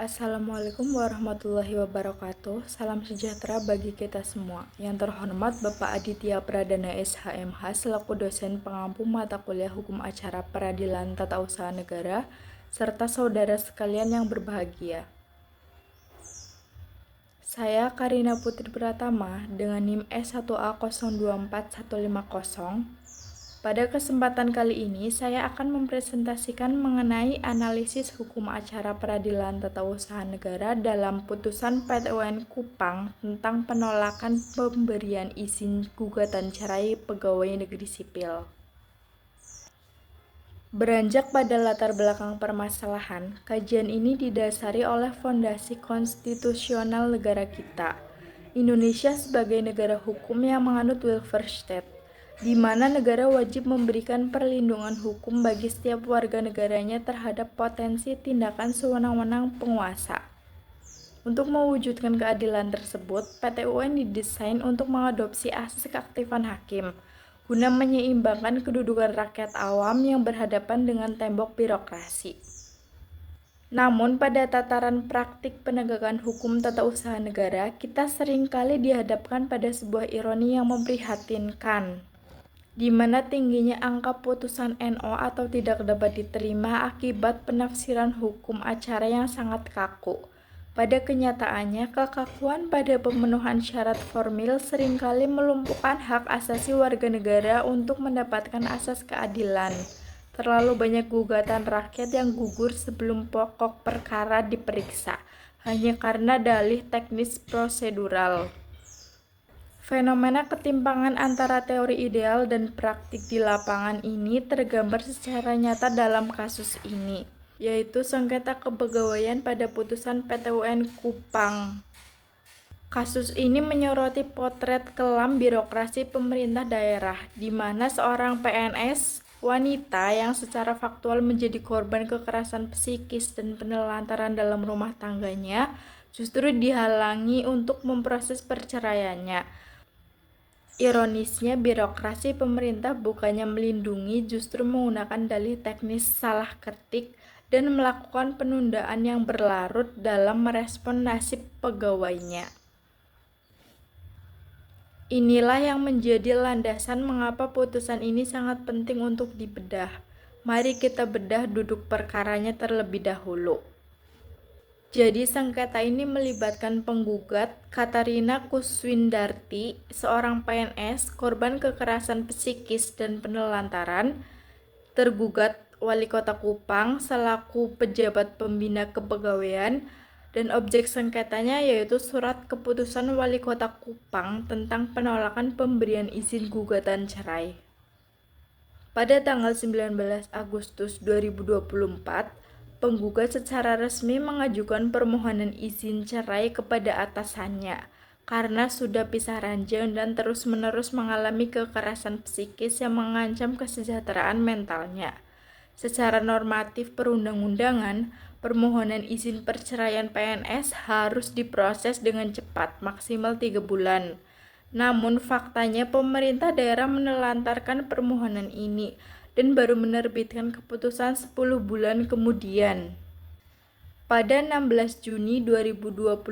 Assalamualaikum warahmatullahi wabarakatuh. Salam sejahtera bagi kita semua. Yang terhormat Bapak Aditya Pradana SHMH selaku dosen pengampu mata kuliah Hukum Acara Peradilan Tata Usaha Negara, serta saudara sekalian yang berbahagia. Saya Karina Putri Pratama dengan NIM S1A024150. Pada kesempatan kali ini, saya akan mempresentasikan mengenai analisis hukum acara peradilan tata usaha negara dalam putusan PT UN Kupang tentang penolakan pemberian izin gugatan cerai pegawai negeri sipil. Beranjak pada latar belakang permasalahan, kajian ini didasari oleh fondasi konstitusional negara kita, Indonesia sebagai negara hukum yang menganut welfare state, di mana negara wajib memberikan perlindungan hukum bagi setiap warga negaranya terhadap potensi tindakan sewenang-wenang penguasa. Untuk mewujudkan keadilan tersebut, PT UN didesain untuk mengadopsi asas keaktifan hakim, guna menyeimbangkan kedudukan rakyat awam yang berhadapan dengan tembok birokrasi. Namun pada tataran praktik penegakan hukum tata usaha negara, kita seringkali dihadapkan pada sebuah ironi yang memprihatinkan, di mana tingginya angka putusan NO atau tidak dapat diterima akibat penafsiran hukum acara yang sangat kaku. Pada kenyataannya, kekakuan pada pemenuhan syarat formil seringkali melumpuhkan hak asasi warga negara untuk mendapatkan asas keadilan. Terlalu banyak gugatan rakyat yang gugur sebelum pokok perkara diperiksa, hanya karena dalih teknis prosedural. Fenomena ketimpangan antara teori ideal dan praktik di lapangan ini tergambar secara nyata dalam kasus ini, yaitu sengketa kepegawaian pada putusan PT UN Kupang. Kasus ini menyoroti potret kelam birokrasi pemerintah daerah, di mana seorang PNS wanita yang secara faktual menjadi korban kekerasan psikis dan penelantaran dalam rumah tangganya justru dihalangi untuk memproses perceraiannya. Ironisnya, birokrasi pemerintah bukannya melindungi, justru menggunakan dalih teknis salah ketik dan melakukan penundaan yang berlarut dalam merespon nasib pegawainya. Inilah yang menjadi landasan mengapa putusan ini sangat penting untuk dibedah. Mari kita bedah duduk perkaranya terlebih dahulu. Jadi sengketa ini melibatkan penggugat Katarina Kuswindarti, seorang PNS korban kekerasan psikis dan penelantaran, tergugat Wali Kota Kupang selaku pejabat pembina kepegawaian, dan objek sengketanya yaitu surat keputusan Wali Kota Kupang tentang penolakan pemberian izin gugatan cerai. Pada tanggal 19 Agustus 2024, penggugat secara resmi mengajukan permohonan izin cerai kepada atasannya karena sudah pisah ranjang dan terus-menerus mengalami kekerasan psikis yang mengancam kesejahteraan mentalnya. Secara normatif perundang-undangan, permohonan izin perceraian PNS harus diproses dengan cepat, maksimal 3 bulan. Namun faktanya pemerintah daerah menelantarkan permohonan ini dan baru menerbitkan keputusan 10 bulan kemudian. Pada 16 Juni 2025,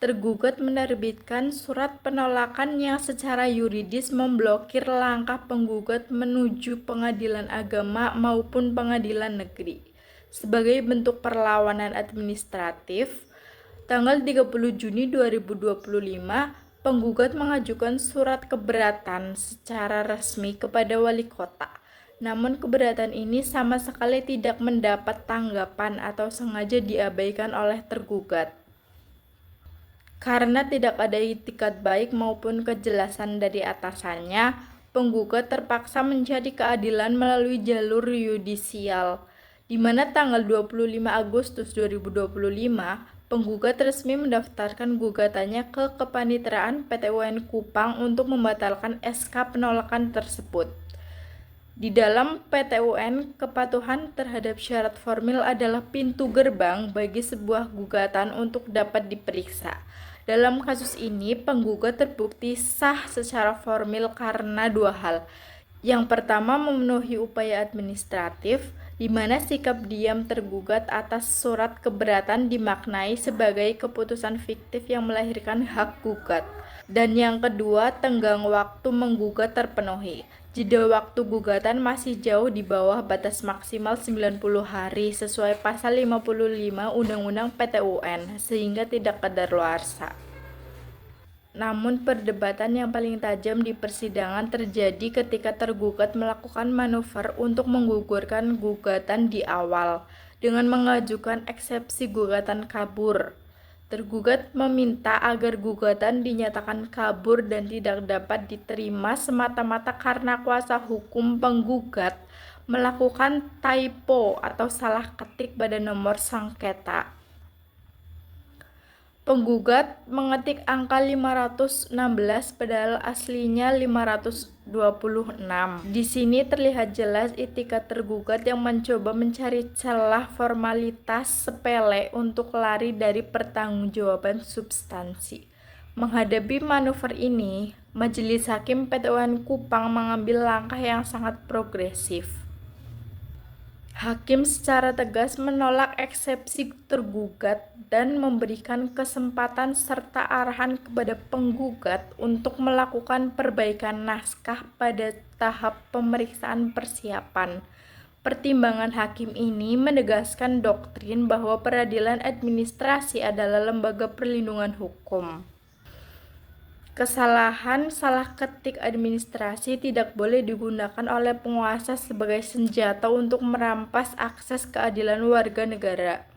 tergugat menerbitkan surat penolakan yang secara yuridis memblokir langkah penggugat menuju pengadilan agama maupun pengadilan negeri. Sebagai bentuk perlawanan administratif, tanggal 30 Juni 2025, penggugat mengajukan surat keberatan secara resmi kepada wali kota. Namun keberatan ini sama sekali tidak mendapat tanggapan atau sengaja diabaikan oleh tergugat. Karena tidak ada itikat baik maupun kejelasan dari atasannya, penggugat terpaksa mencari keadilan melalui jalur yudisial, di mana tanggal 25 Agustus 2025, penggugat resmi mendaftarkan gugatannya ke Kepanitraan PT UN Kupang untuk membatalkan SK penolakan tersebut. Di dalam PT UN, kepatuhan terhadap syarat formil adalah pintu gerbang bagi sebuah gugatan untuk dapat diperiksa. Dalam kasus ini, penggugat terbukti sah secara formil karena dua hal. Yang pertama, memenuhi upaya administratif, di mana sikap diam tergugat atas surat keberatan dimaknai sebagai keputusan fiktif yang melahirkan hak gugat. Dan yang kedua, tenggang waktu menggugat terpenuhi. Jeda waktu gugatan masih jauh di bawah batas maksimal 90 hari sesuai pasal 55 Undang-Undang PT-UN sehingga tidak kadaluarsa. Namun perdebatan yang paling tajam di persidangan terjadi ketika tergugat melakukan manuver untuk menggugurkan gugatan di awal dengan mengajukan eksepsi gugatan kabur. Tergugat meminta agar gugatan dinyatakan kabur dan tidak dapat diterima semata-mata karena kuasa hukum penggugat melakukan typo atau salah ketik pada nomor sengketa. Penggugat mengetik angka 516 padahal aslinya 526. Di sini terlihat jelas itikat tergugat yang mencoba mencari celah formalitas sepele untuk lari dari pertanggungjawaban substansi. Menghadapi manuver ini, Majelis Hakim PT-UN Kupang mengambil langkah yang sangat progresif. Hakim secara tegas menolak eksepsi tergugat dan memberikan kesempatan serta arahan kepada penggugat untuk melakukan perbaikan naskah pada tahap pemeriksaan persiapan. Pertimbangan hakim ini menegaskan doktrin bahwa peradilan administrasi adalah lembaga perlindungan hukum. Kesalahan salah ketik administrasi tidak boleh digunakan oleh penguasa sebagai senjata untuk merampas akses keadilan warga negara.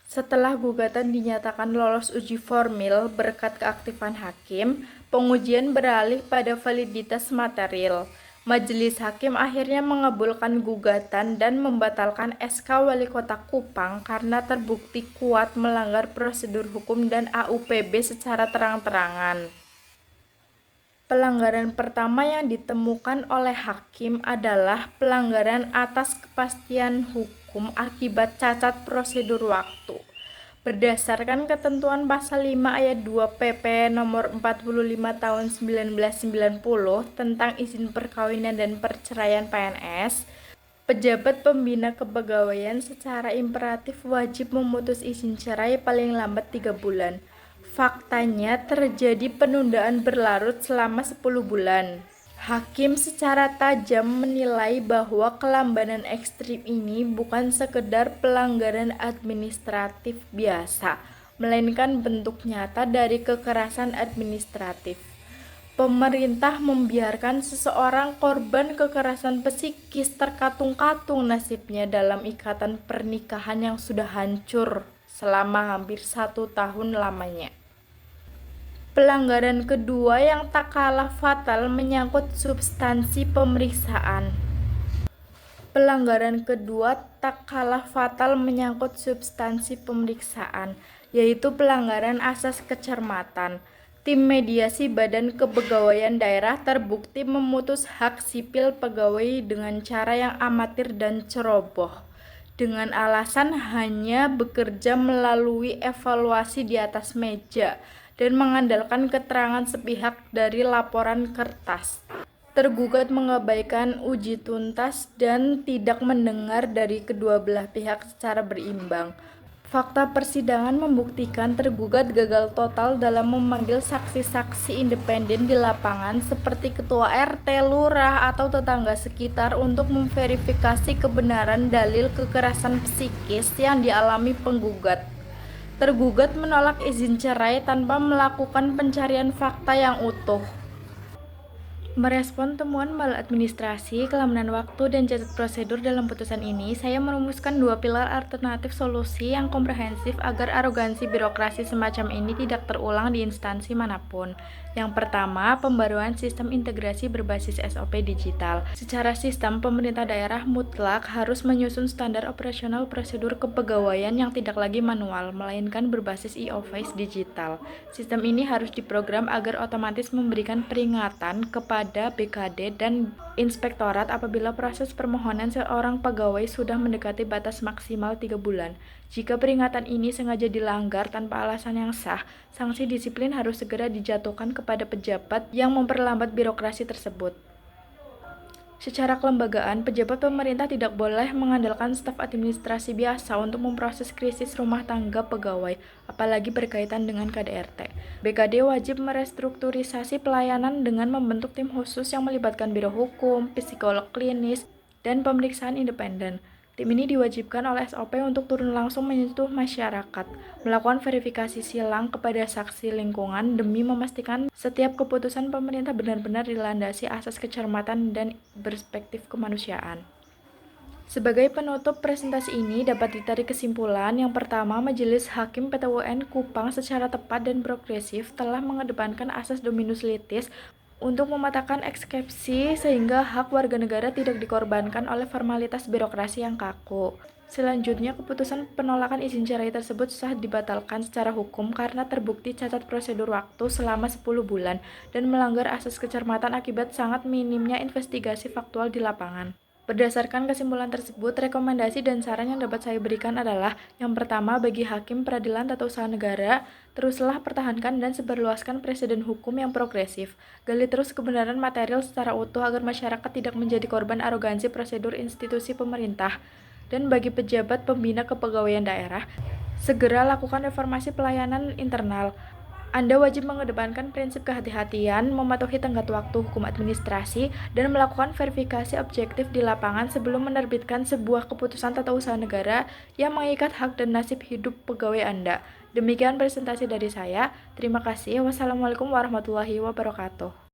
Setelah gugatan dinyatakan lolos uji formil berkat keaktifan hakim, pengujian beralih pada validitas material. Majelis Hakim akhirnya mengabulkan gugatan dan membatalkan SK Wali Kota Kupang karena terbukti kuat melanggar prosedur hukum dan AUPB secara terang-terangan. Pelanggaran pertama yang ditemukan oleh hakim adalah pelanggaran atas kepastian hukum akibat cacat prosedur waktu. Berdasarkan ketentuan pasal 5 ayat 2 PP nomor 45 tahun 1990 tentang izin perkawinan dan perceraian PNS, pejabat pembina kepegawaian secara imperatif wajib memutus izin cerai paling lambat 3 bulan. Faktanya terjadi penundaan berlarut selama 10 bulan. Hakim secara tajam menilai bahwa kelambanan ekstrim ini bukan sekedar pelanggaran administratif biasa, melainkan bentuk nyata dari kekerasan administratif. Pemerintah membiarkan seseorang korban kekerasan psikis terkatung-katung nasibnya dalam ikatan pernikahan yang sudah hancur selama hampir 1 tahun lamanya. Pelanggaran kedua yang tak kalah fatal menyangkut substansi pemeriksaan. Pelanggaran kedua tak kalah fatal menyangkut substansi pemeriksaan, yaitu pelanggaran asas kecermatan. Tim mediasi Badan Kepegawaian Daerah terbukti memutus hak sipil pegawai dengan cara yang amatir dan ceroboh, dengan alasan hanya bekerja melalui evaluasi di atas meja dan mengandalkan keterangan sepihak dari laporan kertas. Tergugat mengabaikan uji tuntas dan tidak mendengar dari kedua belah pihak secara berimbang. Fakta persidangan membuktikan tergugat gagal total dalam memanggil saksi-saksi independen di lapangan seperti ketua RT, lurah, atau tetangga sekitar untuk memverifikasi kebenaran dalil kekerasan psikis yang dialami penggugat. Tergugat menolak izin cerai tanpa melakukan pencarian fakta yang utuh. Merespon temuan maladministrasi, kelamanan waktu, dan cacat prosedur dalam putusan ini, saya merumuskan 2 pilar alternatif solusi yang komprehensif agar arogansi birokrasi semacam ini tidak terulang di instansi manapun. Yang pertama, pembaruan sistem integrasi berbasis SOP digital. Secara sistem, pemerintah daerah mutlak harus menyusun standar operasional prosedur kepegawaian yang tidak lagi manual, melainkan berbasis e-office digital. Sistem ini harus diprogram agar otomatis memberikan peringatan kepada BKD dan inspektorat apabila proses permohonan seorang pegawai sudah mendekati batas maksimal 3 bulan. Jika peringatan ini sengaja dilanggar tanpa alasan yang sah, sanksi disiplin harus segera dijatuhkan kepada pejabat yang memperlambat birokrasi tersebut. Secara kelembagaan, pejabat pemerintah tidak boleh mengandalkan staf administrasi biasa untuk memproses krisis rumah tangga pegawai, apalagi berkaitan dengan KDRT. BKD wajib merestrukturisasi pelayanan dengan membentuk tim khusus yang melibatkan biro hukum, psikolog klinis, dan pemeriksaan independen. Tim ini diwajibkan oleh SOP untuk turun langsung menyentuh masyarakat, melakukan verifikasi silang kepada saksi lingkungan demi memastikan setiap keputusan pemerintah benar-benar dilandasi asas kecermatan dan perspektif kemanusiaan. Sebagai penutup presentasi ini dapat ditarik kesimpulan yang pertama, Majelis Hakim PT UN Kupang secara tepat dan progresif telah mengedepankan asas dominus litis untuk mematahkan eksepsi sehingga hak warga negara tidak dikorbankan oleh formalitas birokrasi yang kaku. Selanjutnya, keputusan penolakan izin cerai tersebut sah dibatalkan secara hukum karena terbukti cacat prosedur waktu selama 10 bulan dan melanggar asas kecermatan akibat sangat minimnya investigasi faktual di lapangan. Berdasarkan kesimpulan tersebut, rekomendasi dan saran yang dapat saya berikan adalah yang pertama, bagi hakim peradilan tata usaha negara, teruslah pertahankan dan sebarluaskan presiden hukum yang progresif. Gali terus kebenaran material secara utuh agar masyarakat tidak menjadi korban arogansi prosedur institusi pemerintah. Dan bagi pejabat pembina kepegawaian daerah, segera lakukan reformasi pelayanan internal. Anda wajib mengedepankan prinsip kehati-hatian, mematuhi tenggat waktu hukum administrasi, dan melakukan verifikasi objektif di lapangan sebelum menerbitkan sebuah keputusan tata usaha negara yang mengikat hak dan nasib hidup pegawai Anda. Demikian presentasi dari saya. Terima kasih. Wassalamualaikum warahmatullahi wabarakatuh.